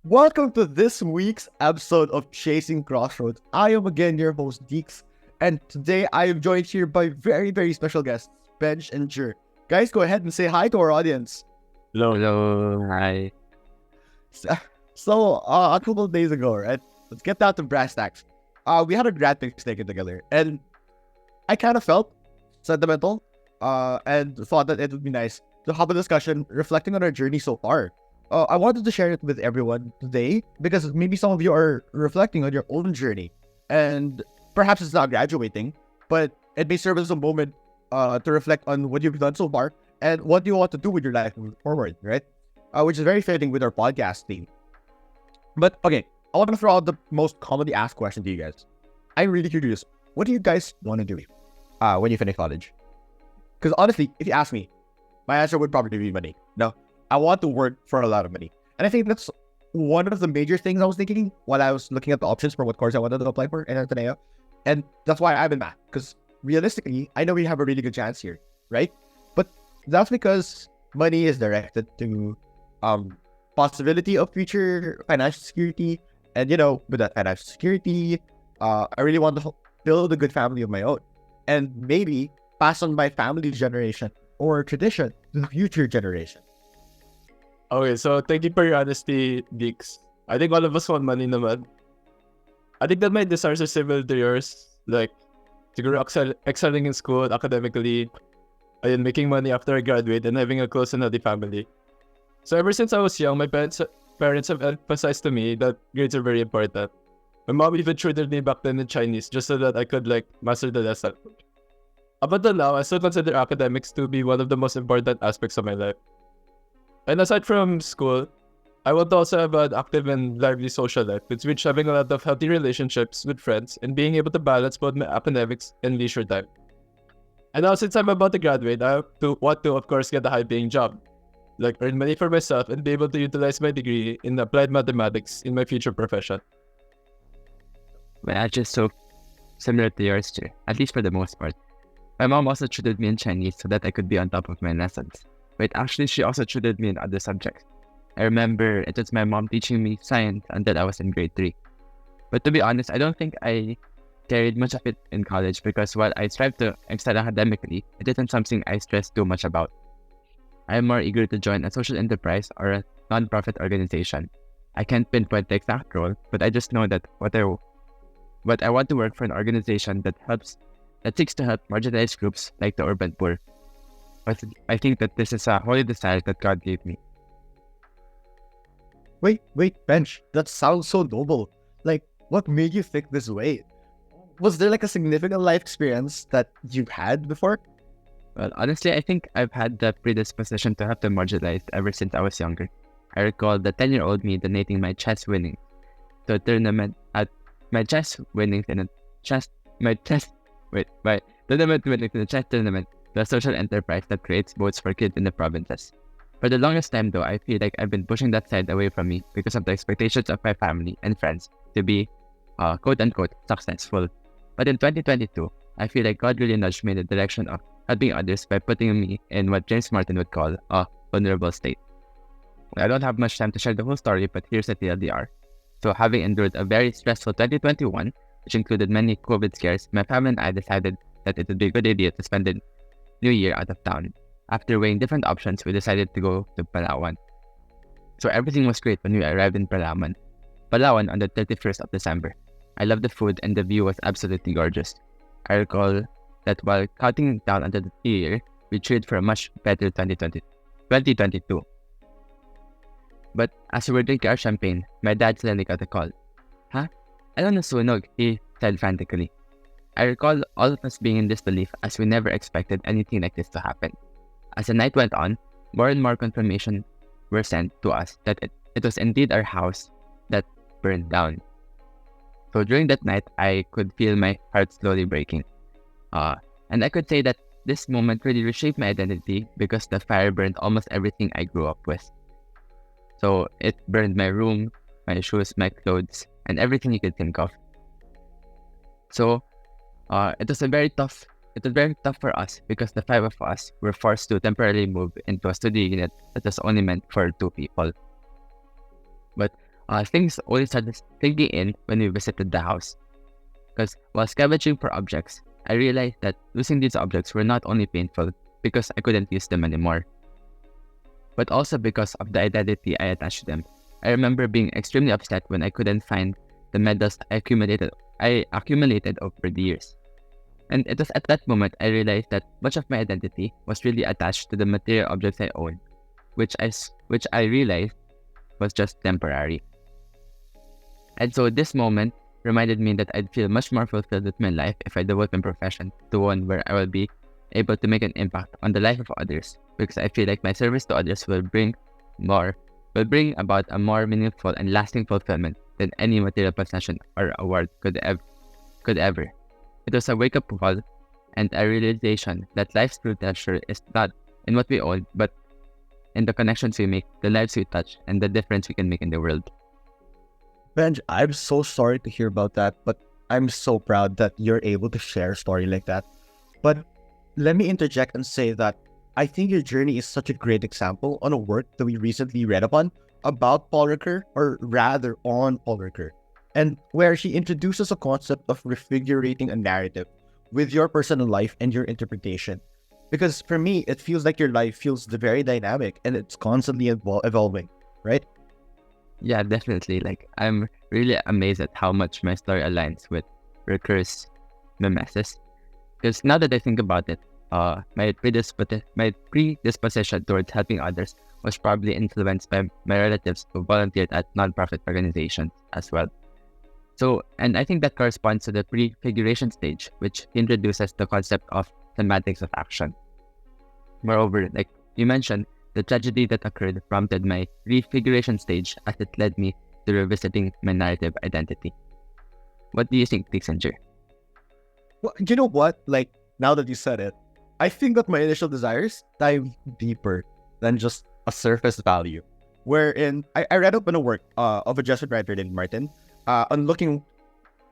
Welcome to this week's episode of Chasing Crossroads. I am again your host, Deeks, and today I am joined here by very special guests, Benj and Jer. Guys, go ahead and say hi to our audience. Hello. Hello, hi. A couple of days ago, right? Let's get down to brass tacks. We had a grad mix taken together, and I kind of felt sentimental, and thought that it would be nice to have a discussion reflecting on our journey so far. I wanted to share it with everyone today because maybe some of you are reflecting on your own journey, and perhaps it's not graduating, but it may serve as a moment to reflect on what you've done so far and what you want to do with your life moving forward, right? Which is very fitting with our podcast theme. But okay, I want to throw out the most commonly asked question to you guys. I'm really curious. What do you guys want to do when you finish college? Because honestly, if you ask me, my answer would probably be money. No, I want to work for a lot of money. And I think that's one of the major things I was thinking while I was looking at the options for what course I wanted to apply for in Ateneo. And that's why I'm in math. Because realistically, I know we have a really good chance here, right? But that's because money is directed to possibility of future financial security. And with that financial security, I really want to build a good family of my own. And maybe pass on my family generation or tradition to the future generation. Okay, so thank you for your honesty, Dix. I think all of us want money naman. I think that my desires are similar to yours. Like, siguro excelling in school, academically, and making money after I graduate, and having a close and healthy family. So ever since I was young, my parents have emphasized to me that grades are very important. My mom even tutored me back then in Chinese just so that I could master the lesson. Up until now, I still consider academics to be one of the most important aspects of my life. And aside from school, I want to also have an active and lively social life, with which having a lot of healthy relationships with friends and being able to balance both my academics and leisure time. And now, since I'm about to graduate, I want to, of course, get a high-paying job, like earn money for myself and be able to utilize my degree in applied mathematics in my future profession. Well, just so similar to yours, too, at least for the most part. My mom also tutored me in Chinese so that I could be on top of my lessons. But actually, she also tutored me in other subjects. I remember it was my mom teaching me science until I was in grade 3. But to be honest, I don't think I carried much of it in college because while I strive to excel academically, it isn't something I stress too much about. I am more eager to join a social enterprise or a non-profit organization. I can't pinpoint the exact role, but I just know that what I want to work for an organization that seeks to help marginalized groups like the urban poor. But I think that this is a holy desire that God gave me. Wait, Bench. That sounds so noble. Like, what made you think this way? Was there like a significant life experience that you had before? Well, honestly, I think I've had the predisposition to help the marginalized ever since I was younger. I recall the 10-year-old me donating my chess winnings to a tournament my tournament winnings in a chess tournament to a social enterprise that creates votes for kids in the provinces. For the longest time though, I feel like I've been pushing that side away from me because of the expectations of my family and friends to be quote-unquote successful. But in 2022, I feel like God really nudged me in the direction of helping others by putting me in what James Martin would call a vulnerable state. I don't have much time to share the whole story, but here's the TLDR. So having endured a very stressful 2021, which included many COVID scares, my family and I decided that it would be a good idea to spend the new year out of town. After weighing different options, we decided to go to Palawan. So everything was great when we arrived in Palawan on the 31st of December. I loved the food and the view was absolutely gorgeous. I recall that while counting down until the new year, we cheered for a much better 2022. But as we were drinking our champagne, my dad suddenly got a call. Huh? I don't know sunog, he said frantically. I recall all of us being in disbelief as we never expected anything like this to happen. As the night went on, more and more confirmation were sent to us that it was indeed our house that burned down. So during that night, I could feel my heart slowly breaking. And I could say that this moment really reshaped my identity because the fire burned almost everything I grew up with. So it burned my room, my shoes, my clothes, and everything you could think of. So it was very tough for us because the 5 of us were forced to temporarily move into a studio unit that was only meant for 2 people. But things only started sinking in when we visited the house. Because while scavenging for objects, I realized that losing these objects were not only painful because I couldn't use them anymore, but also because of the identity I attached to them. I remember being extremely upset when I couldn't find the medals I accumulated over the years. And it was at that moment I realized that much of my identity was really attached to the material objects I owned, which I realized was just temporary. And so this moment reminded me that I'd feel much more fulfilled with my life if I devote my profession to one where I will be able to make an impact on the life of others, because I feel like my service to others will bring about a more meaningful and lasting fulfillment than any material possession or award could ever. It was a wake-up call and a realization that life's true treasure is not in what we own, but in the connections we make, the lives we touch, and the difference we can make in the world. Benj, I'm so sorry to hear about that, but I'm so proud that you're able to share a story like that. But let me interject and say that I think your journey is such a great example on a work that we recently read upon about Paul Ricoeur, or rather on Paul Ricoeur, and where she introduces a concept of refigurating a narrative with your personal life and your interpretation. Because for me, it feels like your life feels very dynamic and it's constantly evolving, right? Yeah, definitely. Like, I'm really amazed at how much my story aligns with Ricoeur's mimesis. Because now that I think about it, my predisposition towards helping others was probably influenced by my relatives who volunteered at nonprofit organizations as well. So, and I think that corresponds to the prefiguration stage, which introduces the concept of thematics of action. Moreover, like you mentioned, the tragedy that occurred prompted my prefiguration stage as it led me to revisiting my narrative identity. What do you think, Deekimcheng? Well, you know what? Like, now that you said it, I think that my initial desires dive deeper than just a surface value. Wherein I read up in a work of a Jesuit writer named Martin on looking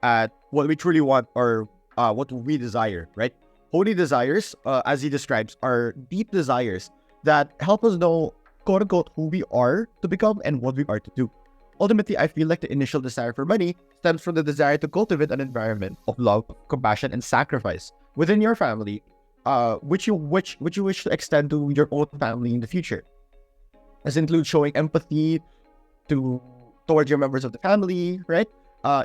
at what we truly want, or what we desire, right? Holy desires, as he describes, are deep desires that help us know, quote unquote, who we are to become and what we are to do. Ultimately, I feel like the initial desire for money stems from the desire to cultivate an environment of love, compassion, and sacrifice within your family, which you wish to extend to your own family in the future. This includes showing empathy towards your members of the family, right?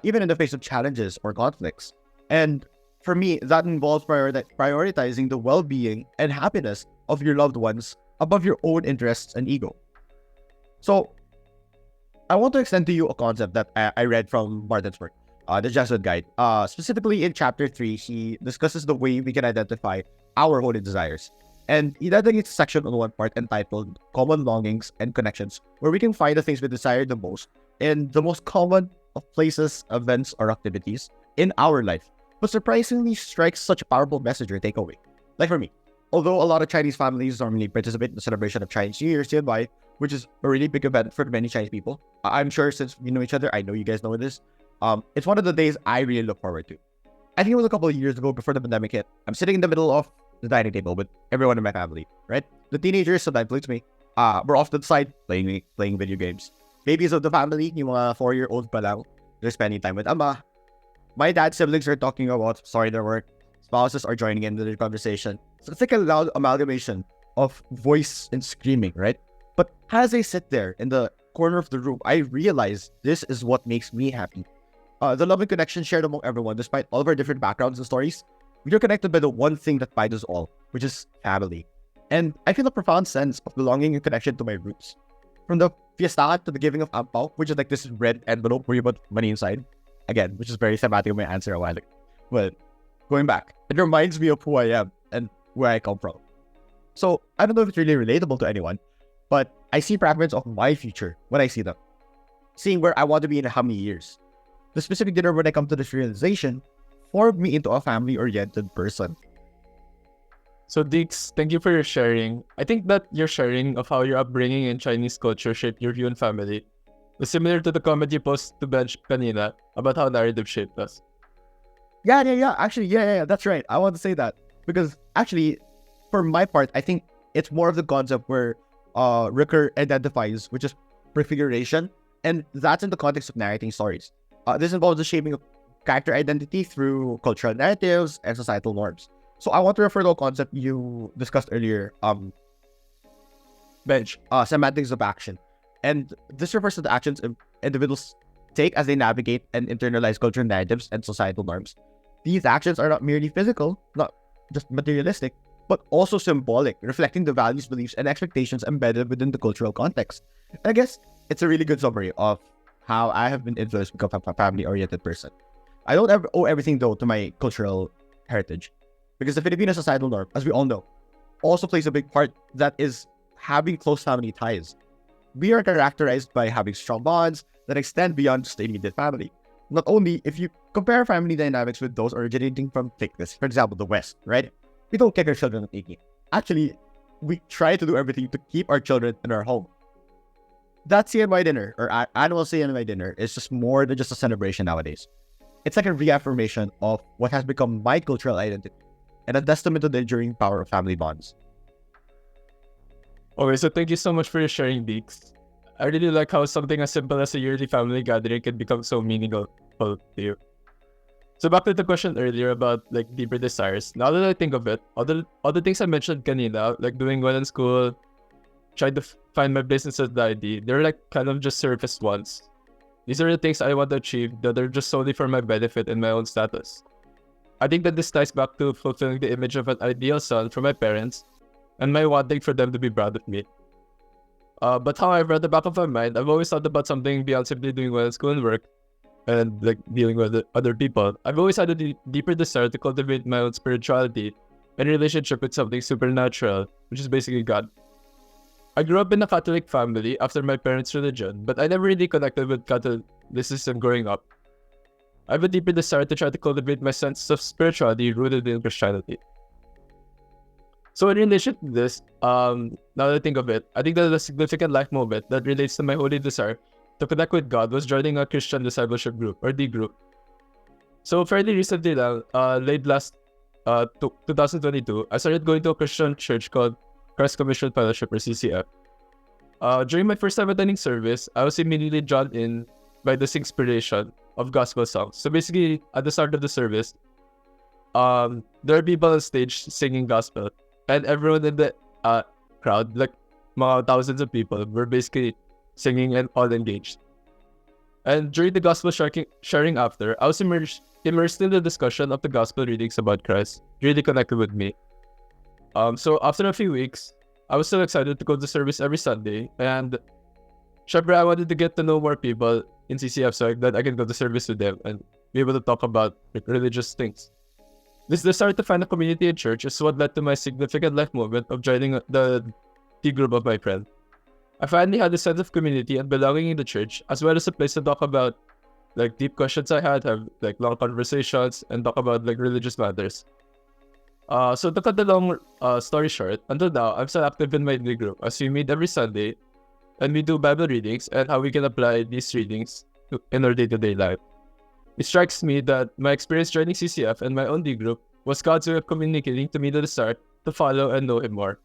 Even in the face of challenges or conflicts. And for me, that involves prioritizing the well-being and happiness of your loved ones above your own interests and ego. So, I want to extend to you a concept that I read from Martin's work, the Jesuit Guide. Specifically in chapter 3, he discusses the way we can identify our holy desires. And he dedicates a section on one part entitled Common Longings and Connections, where we can find the things we desire the most in the most common of places, events, or activities in our life, but surprisingly strikes such a powerful message or takeaway. Like for me, although a lot of Chinese families normally participate in the celebration of Chinese New Year nearby, which is a really big event for many Chinese people, I'm sure since we know each other, I know you guys know this, it's one of the days I really look forward to. I think it was a couple of years ago before the pandemic hit. I'm sitting in the middle of the dining table with everyone in my family, right? The teenagers, so that includes me, we're off to the side playing video games. Babies of the family, yung mga 4-year-olds pa lang, they're spending time with ama. My dad's siblings are talking about their work. Spouses are joining in the conversation. So it's like a loud amalgamation of voice and screaming, right? But as I sit there in the corner of the room, I realize this is what makes me happy. The love and connection shared among everyone, despite all of our different backgrounds and stories, we are connected by the one thing that binds us all, which is family. And I feel a profound sense of belonging and connection to my roots. From the fiestahan to the giving of ampao, which is like this red envelope where you put money inside. Again, which is very thematic of my answer a while ago. But going back, it reminds me of who I am and where I come from. So I don't know if it's really relatable to anyone, but I see fragments of my future when I see them. Seeing where I want to be in how many years. The specific dinner when I come to this realization formed me into a family-oriented person. So Deeks, thank you for your sharing. I think that your sharing of how your upbringing in Chinese culture shaped your view on family was similar to the comment you posted to Benj kanina about how narrative shaped us. Yeah. Actually, yeah. That's right. I want to say that because actually, for my part, I think it's more of the concept where Ricoeur identifies, which is prefiguration, And that's in the context of narrating stories. This involves the shaping of character identity through cultural narratives and societal norms. So I want to refer to a concept you discussed earlier, semantics of action. And this refers to the actions individuals take as they navigate and internalize cultural narratives and societal norms. These actions are not merely physical, not just materialistic, but also symbolic, reflecting the values, beliefs, and expectations embedded within the cultural context. I guess it's a really good summary of how I have been influenced to become a family-oriented person. I don't ever owe everything, though, to my cultural heritage, because the Filipino societal norm, as we all know, also plays a big part, that is having close family ties. We are characterized by having strong bonds that extend beyond just the immediate family. Not only, if you compare family dynamics with those originating from thickness, for example, the West, right? We don't kick our children at 18. Actually, we try to do everything to keep our children in our home. That CNY dinner, or annual CNY dinner, is just more than just a celebration nowadays. It's like a reaffirmation of what has become my cultural identity, and a testament to the enduring power of family bonds. Okay, so thank you so much for your sharing, Deeks. I really like how something as simple as a yearly family gathering can become so meaningful to you. So back to the question earlier about like deeper desires. Now that I think of it, all the things I mentioned kanina, like doing well in school, trying to find my place in society, they're like kind of just surface ones. These are the things I want to achieve that are just solely for my benefit and my own status. I think that this ties back to fulfilling the image of an ideal son for my parents and my wanting for them to be proud of me. But however, at the back of my mind, I've always thought about something beyond simply doing well in school and work and like dealing with other people. I've always had a deeper desire to cultivate my own spirituality and relationship with something supernatural, which is basically God. I grew up in a Catholic family after my parents' religion, but I never really connected with Catholicism growing up. I have a deeper desire to try to cultivate my sense of spirituality rooted in Christianity. So in relation to this, now that I think of it, I think that a significant life moment that relates to my holy desire to connect with God was joining a Christian discipleship group, or D group. So fairly recently late last 2022, I started going to a Christian church called Christ Commission Fellowship, or CCF. During my first time attending service, I was immediately drawn in by this inspiration of gospel songs. So basically, at the start of the service, there are people on stage singing gospel, and everyone in the crowd, like mga thousands of people, were basically singing and all engaged. And during the gospel sharing after, I was immersed in the discussion of the gospel readings about Christ. It really connected with me. So after a few weeks, I was still excited to go to service every Sunday, and syempre, I wanted to get to know more people in CCF so that I can go to service with them and be able to talk about like, religious things. This desire to find a community in church is what led to my significant life moment of joining the T group of my friend. I finally had a sense of community and belonging in the church, as well as a place to talk about like deep questions I had, have like long conversations, and talk about like religious matters. So to cut the long story short, until now, I'm still active in my D group as we meet every Sunday and we do Bible readings and how we can apply these readings in our day-to-day life. It strikes me that my experience joining CCF and my own D group was God's way of communicating to me the desire to follow and know Him more.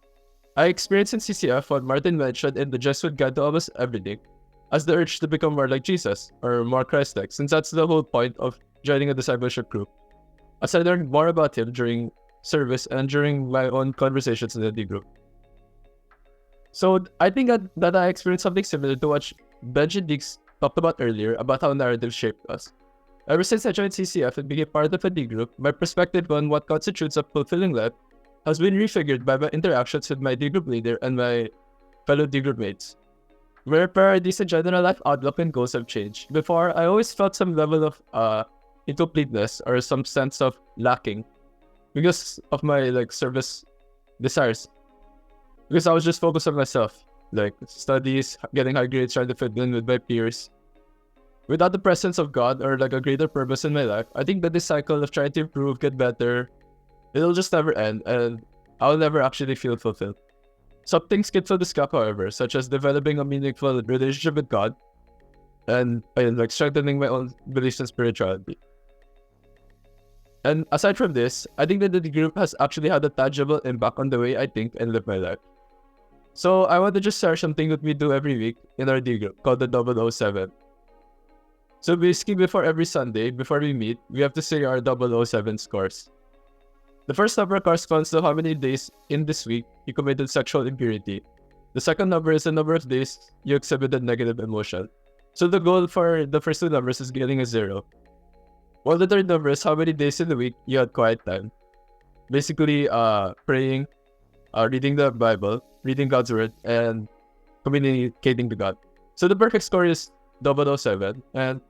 I experienced in CCF what Martin mentioned in the Jesuit Guide to Almost Everything as the urge to become more like Jesus, or more Christ-like, since that's the whole point of joining a discipleship group. As I learned more about Him during service and during my own conversations in the D group. So I think that I experienced something similar to what Benj and Deeks talked about earlier about how narrative shaped us. Ever since I joined CCF and became part of a D group, my perspective on what constitutes a fulfilling life has been refigured by my interactions with my D group leader and my fellow D group mates. My priorities and general life outlook and goals have changed. Before, I always felt some level of incompleteness or some sense of lacking because of my like service desires. Because I was just focused on myself, like studies, getting high grades, trying to fit in with my peers. Without the presence of God or like a greater purpose in my life, I think that this cycle of trying to improve, get better, it'll just never end, and I'll never actually feel fulfilled. Some things can fill this gap, however, such as developing a meaningful relationship with God and like strengthening my own beliefs and spirituality. And aside from this, I think that the group has actually had a tangible impact on the way I think and live my life. So I want to just share something that we do every week in our D group called the 007. So basically, before every Sunday, before we meet, we have to say our 007 scores. The first number corresponds to how many days in this week you committed sexual impurity. The second number is the number of days you exhibited negative emotion. So the goal for the first two numbers is getting a 0. While the third number is how many days in the week you had quiet time. Basically, praying, reading the Bible, reading God's word, and communicating to God. So the perfect score is 007, and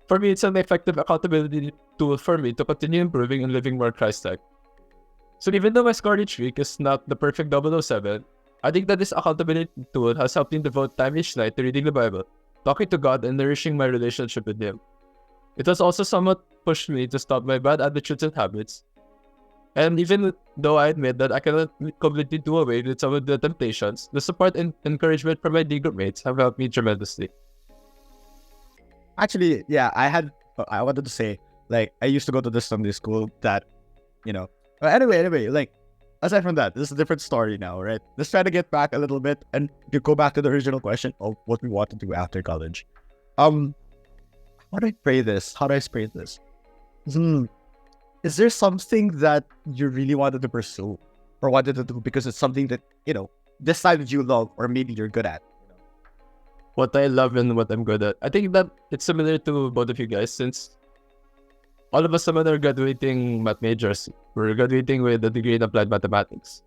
for me, it's an effective accountability tool for me to continue improving and living more Christ-like. So even though my score each week is not the perfect 007, I think that this accountability tool has helped me devote time each night to reading the Bible, talking to God, and nourishing my relationship with Him. It has also somewhat pushed me to stop my bad attitudes and habits. And even though I admit that I cannot completely do away with some of the temptations, the support and encouragement from my D group mates have helped me tremendously. Actually, yeah, I wanted to say, like, I used to go to this Sunday school that, anyway, like, aside from that, this is a different story now, right? Let's try to get back a little bit and to go back to the original question of what we want to do after college. How do I phrase this? Is there something that you really wanted to pursue or wanted to do because it's something that, decided you love or maybe you're good at? What I love and what I'm good at. I think that it's similar to both of you guys, since all of us are graduating math majors. We're graduating with a degree in applied mathematics.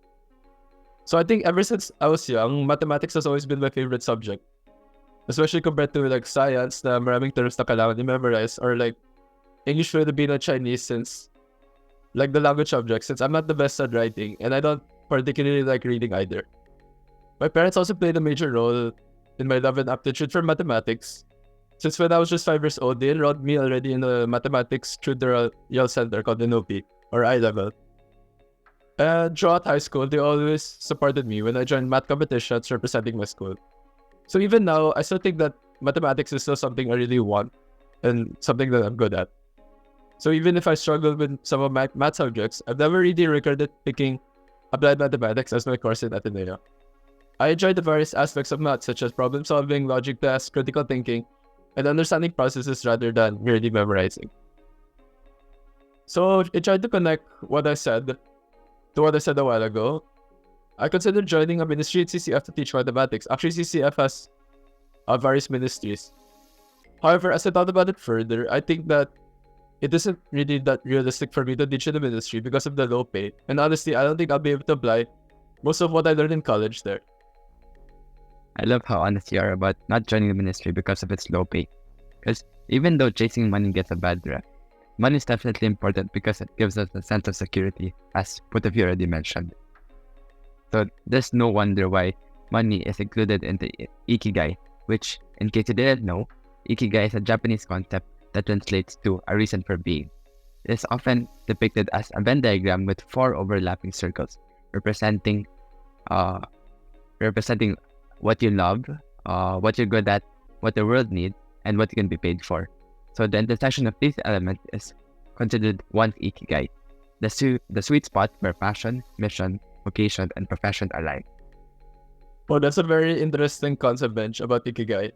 So I think ever since I was young, mathematics has always been my favorite subject. Especially compared to like science na maraming terms na kailangan i-memorize, or like English, Filipino, Chinese, since like the language subject, since I'm not the best at writing and I don't particularly like reading either. My parents also played a major role in my love and aptitude for mathematics. Since when I was just 5 years old, they enrolled me already in a mathematics tutorial center called NOP, or I-level. And throughout high school, they always supported me when I joined math competitions representing my school. So even now, I still think that mathematics is still something I really want and something that I'm good at. So even if I struggle with some of my math subjects, I've never really regretted picking applied mathematics as my course in Ateneo. I enjoy the various aspects of math, such as problem solving, logic tests, critical thinking, and understanding processes rather than merely memorizing. So I tried to connect what I said to what I said a while ago. I considered joining a ministry at CCF to teach mathematics. Actually, CCF has various ministries. However, as I thought about it further, I think that it isn't really that realistic for me to teach in the ministry because of the low pay. And honestly, I don't think I'll be able to apply most of what I learned in college there. I love how honest you are about not joining the ministry because of its low pay. Because even though chasing money gets a bad rep, money is definitely important because it gives us a sense of security, as both of you already mentioned. So there's no wonder why money is included in the Ikigai, which, in case you didn't know, Ikigai is a Japanese concept that translates to a reason for being. It is often depicted as a Venn diagram with 4 overlapping circles, representing what you love, what you're good at, what the world needs, and what you can be paid for. So the intersection of these elements is considered one's Ikigai, the sweet spot where passion, mission, vocation, and profession align. Well, that's a very interesting concept, Bench, about Ikigai.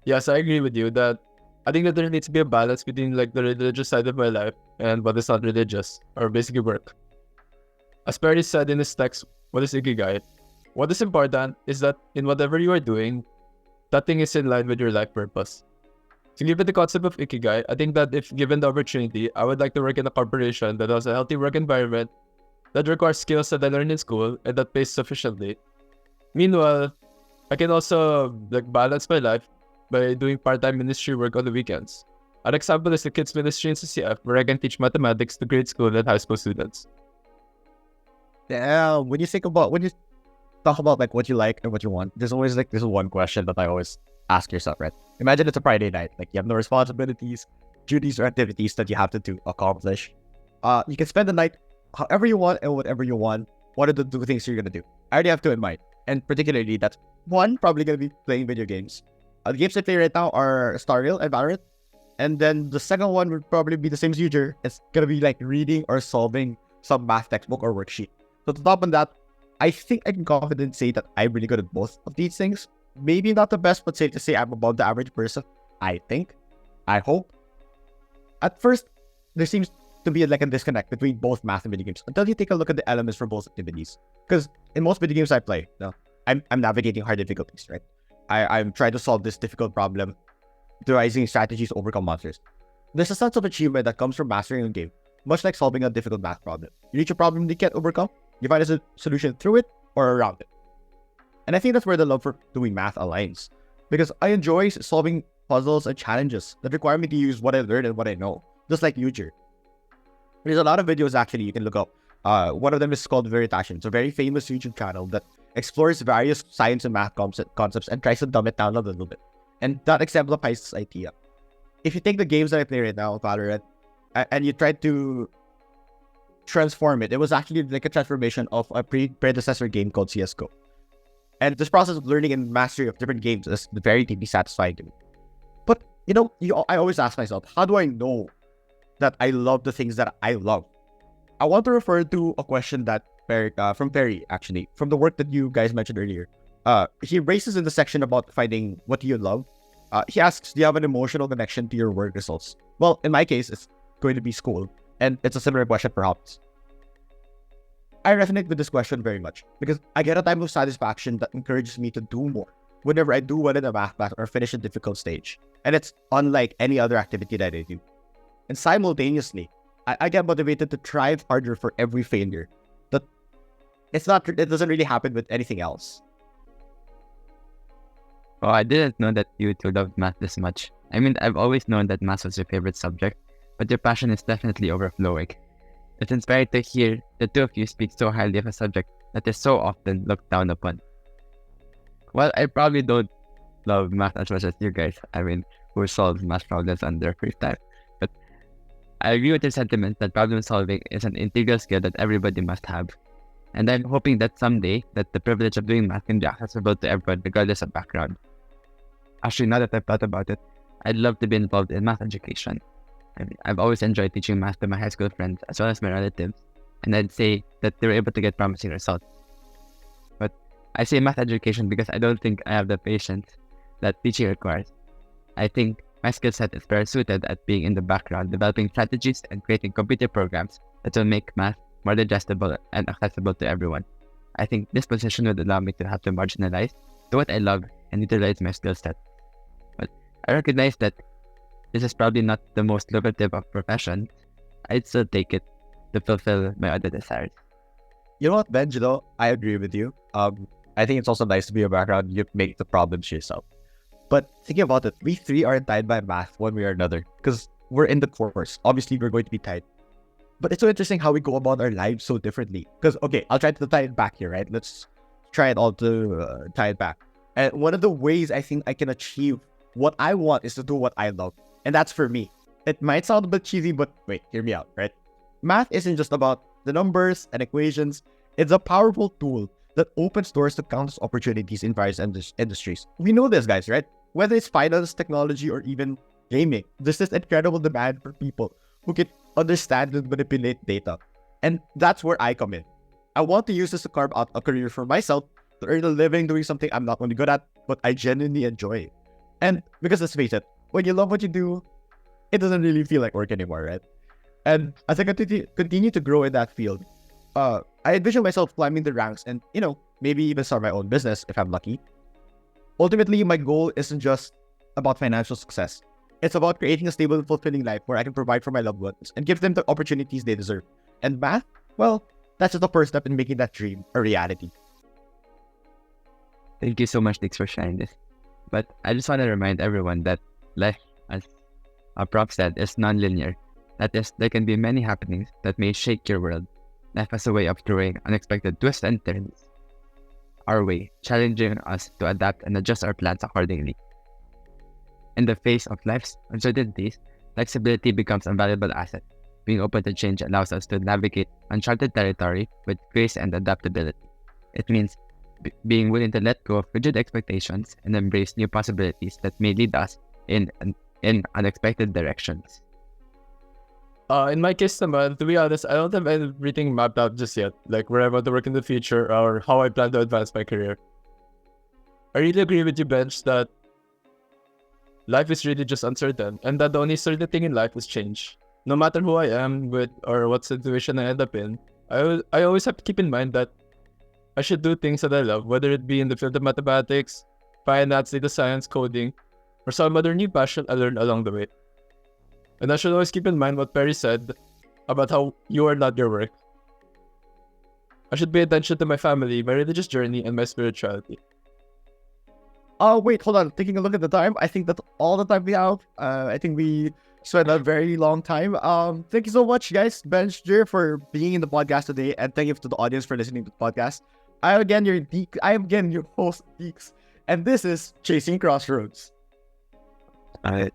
Yes, I agree with you that I think that there needs to be a balance between like the religious side of my life and what is not religious, or basically work. As Perry said in his text, what is Ikigai? What is important is that in whatever you are doing, that thing is in line with your life purpose. To give it the concept of Ikigai, I think that if given the opportunity, I would like to work in a corporation that has a healthy work environment, that requires skills that I learned in school, and that pays sufficiently. Meanwhile, I can also balance my life by doing part-time ministry work on the weekends. An example is the kids ministry in CCF, where I can teach mathematics to grade school and high school students. Yeah, when you talk about like what you like and what you want, there's always like this one question that I always ask yourself, right? Imagine it's a Friday night, like you have no responsibilities, duties, or activities that you have to accomplish. You can spend the night however you want and whatever you want. What are the 2 things you're gonna do? I already have 2 in mind, and particularly that's one, probably gonna be playing video games. The games I play right now are Starfield and Valorant, and then the second one would probably be the same as usual. It's gonna be like reading or solving some math textbook or worksheet. So to top on that, I think I can confidently say that I'm really good at both of these things. Maybe not the best, but safe to say I'm above the average person. I think. I hope. At first, there seems to be like a disconnect between both math and video games until you take a look at the elements for both activities. Because in most video games I play, I'm navigating hard difficulties, right? I'm trying to solve this difficult problem, devising strategies to overcome monsters. There's a sense of achievement that comes from mastering a game, much like solving a difficult math problem. You reach a problem you can't overcome, you find a solution through it or around it. And I think that's where the love for doing math aligns. Because I enjoy solving puzzles and challenges that require me to use what I learned and what I know. Just like you, Jer. There's a lot of videos actually you can look up. One of them is called Veritasium. It's a very famous YouTube channel that explores various science and math concepts and tries to dumb it down a little bit. And that exemplifies this idea. If you take the games that I play right now, Valorant, and you try to transform it, it was actually like a transformation of a predecessor game called CSGO. And this process of learning and mastery of different games is very deeply satisfying to me. But, I always ask myself, how do I know that I love the things that I love? I want to refer to a question that from Perry, actually, from the work that you guys mentioned earlier. He raises in the section about finding what you love. He asks, do you have an emotional connection to your work results? Well, in my case, it's going to be school. And it's a similar question perhaps. I resonate with this question very much because I get a type of satisfaction that encourages me to do more whenever I do well in a math class or finish a difficult stage. And it's unlike any other activity that I do. And simultaneously, I get motivated to try harder for every failure. That it doesn't really happen with anything else. Oh, I didn't know that you two loved math this much. I mean, I've always known that math was your favorite subject, but your passion is definitely overflowing. It's inspiring to hear the two of you speak so highly of a subject that is so often looked down upon. Well, I probably don't love math as much as you guys. I mean, who solves math problems on their free time? But I agree with your sentiment that problem solving is an integral skill that everybody must have. And I'm hoping that someday that the privilege of doing math can be accessible to everyone regardless of background. Actually, now that I've thought about it, I'd love to be involved in math education. I mean, I've always enjoyed teaching math to my high school friends as well as my relatives, and I'd say that they were able to get promising results. But I say math education because I don't think I have the patience that teaching requires. I think my skill set is better suited at being in the background, developing strategies and creating computer programs that will make math more digestible and accessible to everyone. I think this position would allow me to help the marginalized, do what I love, and utilize my skill set. But I recognize that this is probably not the most lucrative of professions. I'd still take it to fulfill my other desires. You know what, Benj, though? I agree with you. I think it's also nice to be a background. You make the problems yourself. But thinking about it, we three are tied by math one way or another because we're in the course. Obviously, we're going to be tied. But it's so interesting how we go about our lives so differently. Because, okay, I'll try to tie it back here, right? Let's try it all to tie it back. And one of the ways I think I can achieve what I want is to do what I love. And that's for me. It might sound a bit cheesy, but wait, hear me out, right? Math isn't just about the numbers and equations. It's a powerful tool that opens doors to countless opportunities in various industries. We know this, guys, right? Whether it's finance, technology, or even gaming, there's this incredible demand for people who can understand and manipulate data. And that's where I come in. I want to use this to carve out a career for myself, to earn a living doing something I'm not only good at, but I genuinely enjoy. And because let's face it, when you love what you do, it doesn't really feel like work anymore, right? And as I continue to grow in that field, I envision myself climbing the ranks and, maybe even start my own business if I'm lucky. Ultimately, my goal isn't just about financial success. It's about creating a stable and fulfilling life where I can provide for my loved ones and give them the opportunities they deserve. And math, well, that's just the first step in making that dream a reality. Thank you so much, Dix, for sharing this. But I just want to remind everyone that life, as our prof said, is non-linear. That is, there can be many happenings that may shake your world. Life has a way of throwing unexpected twists and turns our way, challenging us to adapt and adjust our plans accordingly. In the face of life's uncertainties, flexibility becomes a valuable asset. Being open to change allows us to navigate uncharted territory with grace and adaptability. It means being willing to let go of rigid expectations and embrace new possibilities that may lead us in unexpected directions. In my case naman, to be honest, I don't have everything mapped out just yet. Like where I want to work in the future or how I plan to advance my career. I really agree with you, Bench, that life is really just uncertain, and that the only certain thing in life is change. No matter who I am with or what situation I end up in, I always have to keep in mind that I should do things that I love, whether it be in the field of mathematics, finance, data science, coding, or some other new passion I learned along the way. And I should always keep in mind what Perry said about how you are not your work. I should pay attention to my family, my religious journey, and my spirituality. Oh, wait, hold on. Taking a look at the time, I think that's all the time we have. I think we spent a very long time. Thank you so much, guys, Bench, Jer, for being in the podcast today, and thank you to the audience for listening to the podcast. I am again your host, Deeks, and this is Chasing Crossroads. Alright.